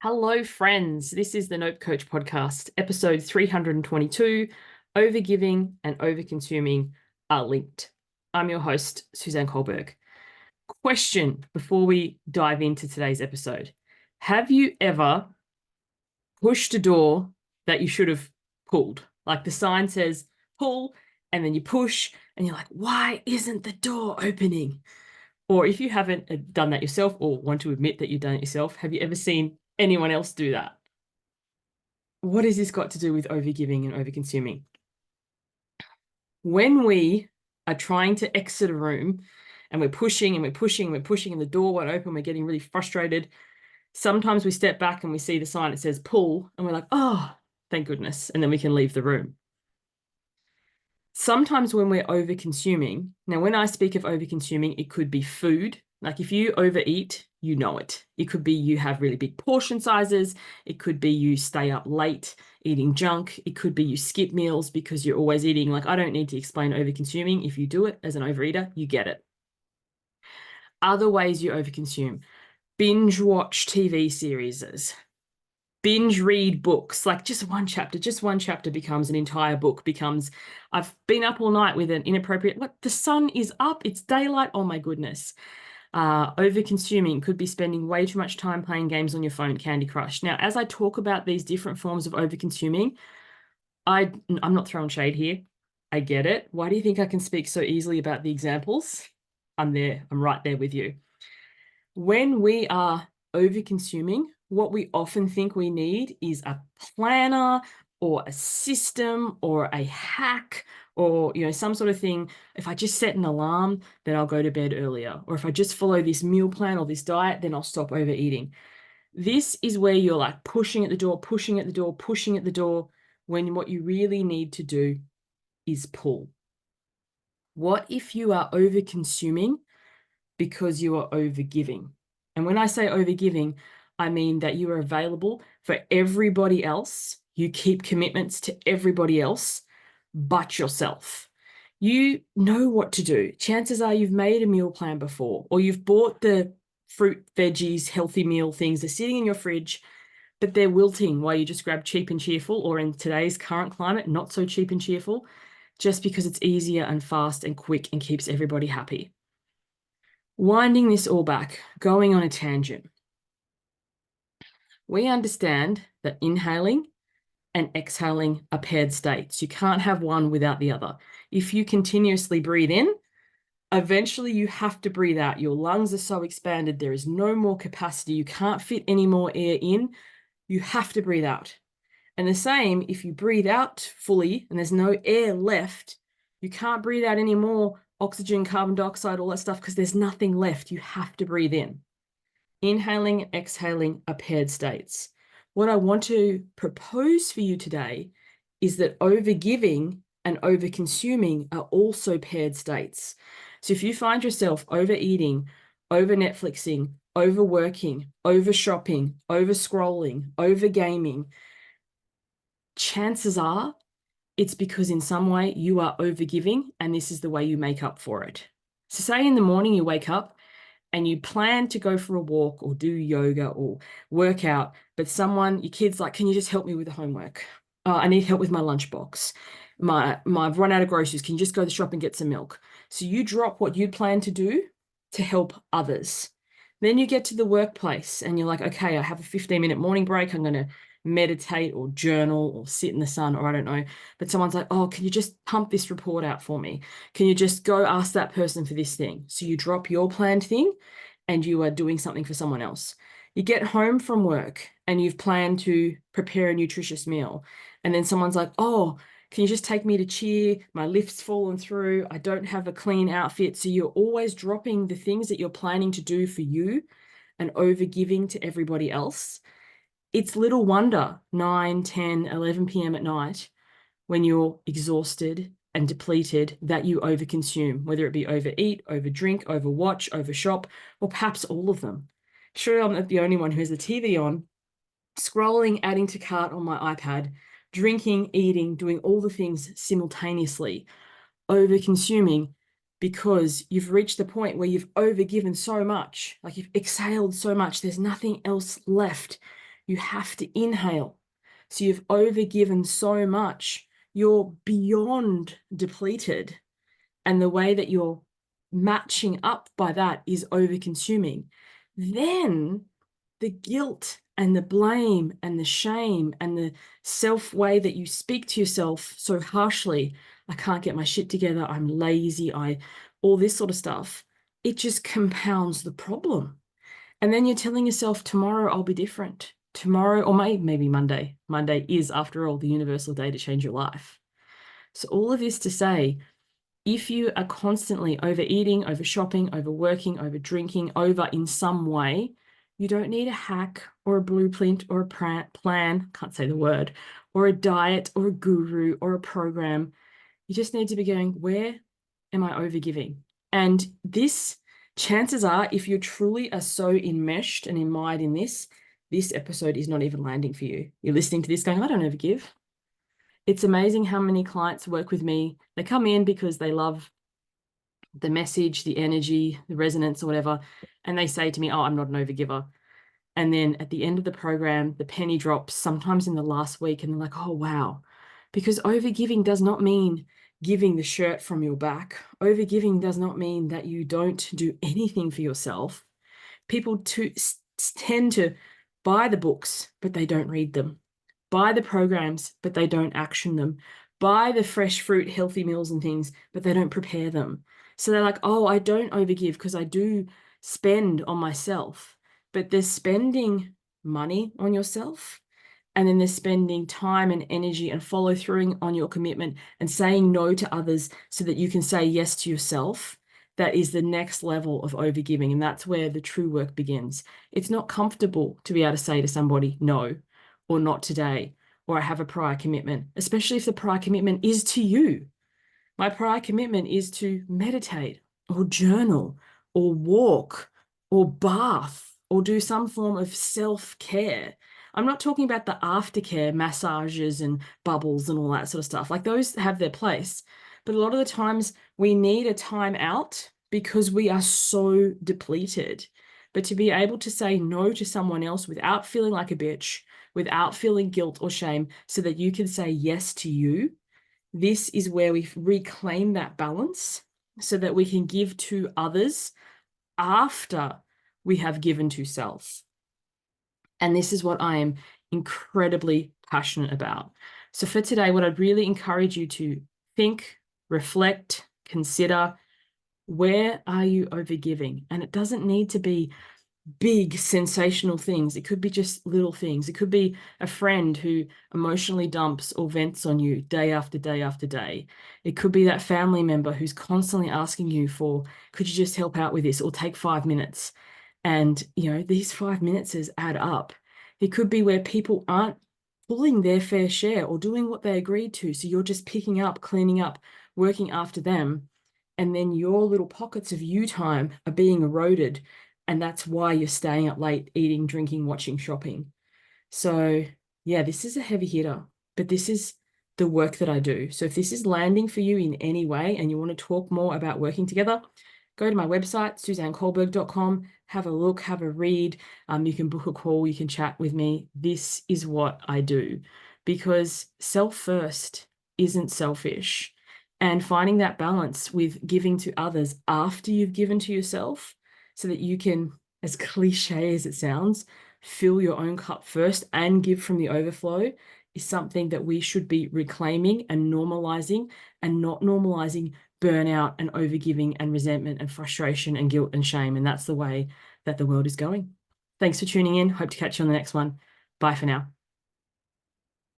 Hello, friends. This is the Nope Coach podcast, episode 322. Overgiving and overconsuming are linked. I'm your host, Suzanne Kohlberg. Question before we dive into today's episode. Have you ever pushed a door that you should have pulled? Like the sign says pull, and then you push, and you're like, why isn't the door opening? Or if you haven't done that yourself or want to admit that you've done it yourself, have you ever seen anyone else do that? What has this got to do with overgiving and overconsuming? When we are trying to exit a room and we're pushing and we're pushing and we're pushing and the door won't open, we're getting really frustrated. Sometimes we step back and we see the sign that says pull and we're like, oh, thank goodness. And then we can leave the room. Sometimes when we're overconsuming, now when I speak of overconsuming, it could be food. Like if you overeat, you know it. It could be you have really big portion sizes. It could be you stay up late eating junk. It could be you skip meals because you're always eating. Like I don't need to explain overconsuming. If you do it as an overeater, you get it. Other ways you overconsume: binge watch TV series, binge read books, like just one chapter becomes an entire book, becomes, I've been up all night with an inappropriate, what, the sun is up, it's daylight, oh my goodness. Over consuming could be spending way too much time playing games on your phone, Candy Crush. Now, as I talk about these different forms of over consuming, I'm not throwing shade here. I get it. Why do you think I can speak so easily about the examples? I'm right there with you. When we are over consuming, what we often think we need is a planner or a system or a hack or some sort of thing. If I just set an alarm, then I'll go to bed earlier. Or if I just follow this meal plan or this diet, then I'll stop overeating. This is where you're like pushing at the door, pushing at the door, pushing at the door, when what you really need to do is pull. What if you are over consuming because you are overgiving? And when I say overgiving, I mean that you are available for everybody else. You keep commitments to everybody else but yourself. You know what to do. Chances are you've made a meal plan before, or you've bought the fruit, veggies, healthy meal things. They're sitting in your fridge, but they're wilting while you just grab cheap and cheerful, or in today's current climate, not so cheap and cheerful, just because it's easier and fast and quick and keeps everybody happy. Winding this all back, going on a tangent. We understand that inhaling and exhaling are paired states. You can't have one without the other. If you continuously breathe in, eventually you have to breathe out. Your lungs are so expanded, there is no more capacity. You can't fit any more air in. You have to breathe out. And the same, if you breathe out fully and there's no air left, you can't breathe out any more oxygen, carbon dioxide, all that stuff, because there's nothing left. You have to breathe in. Inhaling and exhaling are paired states. What I want to propose for you today is that overgiving and overconsuming are also paired states. So if you find yourself overeating, over Netflixing, overworking, over shopping, over scrolling, over gaming, chances are it's because in some way you are overgiving and this is the way you make up for it. So say in the morning you wake up and you plan to go for a walk or do yoga or work out, but your kid's like, can you just help me with the homework? I need help with my lunchbox. I've run out of groceries. Can you just go to the shop and get some milk? So you drop what you'd planned to do to help others. Then you get to the workplace and you're like, okay, I have a 15-minute morning break. I'm going to meditate or journal or sit in the sun, or I don't know. But someone's like, oh, can you just pump this report out for me? Can you just go ask that person for this thing? So you drop your planned thing and you are doing something for someone else. You get home from work and you've planned to prepare a nutritious meal. And then someone's like, oh, can you just take me to cheer? My lift's fallen through. I don't have a clean outfit. So you're always dropping the things that you're planning to do for you and overgiving to everybody else. It's little wonder 9, 10, 11 p.m. at night when you're exhausted and depleted that you overconsume, whether it be overeat, overdrink, overwatch, overshop, or perhaps all of them. Sure, I'm not the only one who has the TV on, scrolling, adding to cart on my iPad, drinking, eating, doing all the things simultaneously, overconsuming because you've reached the point where you've overgiven so much, like you've exhaled so much, there's nothing else left. You have to inhale. So you've overgiven so much, you're beyond depleted. And the way that you're matching up by that is overconsuming. Then the guilt and the blame and the shame and the self way that you speak to yourself so harshly, I can't get my shit together, I'm lazy, all this sort of stuff, it just compounds the problem. And then you're telling yourself, tomorrow I'll be different. Tomorrow, or maybe Monday. Monday is, after all, the universal day to change your life. So all of this to say, if you are constantly overeating, over shopping, overworking, over drinking, over in some way, you don't need a hack or a blueprint or a plan, can't say the word, or a diet or a guru or a program. You just need to be going, where am I overgiving? And this, chances are, if you truly are so enmeshed and mired in this episode is not even landing for you. You're listening to this going, I don't overgive. It's amazing how many clients work with me. They come in because they love the message, the energy, the resonance or whatever. And they say to me, oh, I'm not an overgiver. And then at the end of the program, the penny drops sometimes in the last week and they're like, oh, wow. Because overgiving does not mean giving the shirt from your back. Overgiving does not mean that you don't do anything for yourself. People tend to buy the books, but they don't read them. Buy the programs, but they don't action them. Buy the fresh fruit, healthy meals and things, but they don't prepare them. So they're like, oh, I don't overgive because I do spend on myself. But they're spending money on yourself, and then they're spending time and energy and follow through on your commitment and saying no to others so that you can say yes to yourself. That is the next level of overgiving. And that's where the true work begins. It's not comfortable to be able to say to somebody, no, or not today, or I have a prior commitment, especially if the prior commitment is to you. My prior commitment is to meditate or journal or walk or bath or do some form of self-care. I'm not talking about the aftercare, massages and bubbles and all that sort of stuff. Like, those have their place. But a lot of the times we need a time out because we are so depleted. But to be able to say no to someone else without feeling like a bitch, without feeling guilt or shame, so that you can say yes to you, this is where we reclaim that balance so that we can give to others after we have given to self. And this is what I am incredibly passionate about. So for today, what I'd really encourage you to think, reflect, consider, where are you overgiving? And it doesn't need to be big sensational things. It could be just little things. It could be a friend who emotionally dumps or vents on you day after day after day. It could be that family member who's constantly asking you for, could you just help out with this or take 5 minutes? And, these 5 minutes add up. It could be where people aren't pulling their fair share or doing what they agreed to. So you're just picking up, cleaning up, working after them. And then your little pockets of you time are being eroded. And that's why you're staying up late, eating, drinking, watching, shopping. So yeah, this is a heavy hitter, but this is the work that I do. So if this is landing for you in any way and you want to talk more about working together, go to my website, suzannekohlberg.com, have a look, have a read. You can book a call, you can chat with me. This is what I do, because self first isn't selfish. And finding that balance with giving to others after you've given to yourself, so that you can, as cliche as it sounds, fill your own cup first and give from the overflow, is something that we should be reclaiming and normalizing, and not normalizing burnout and overgiving and resentment and frustration and guilt and shame. And that's the way that the world is going. Thanks for tuning in. Hope to catch you on the next one. Bye for now.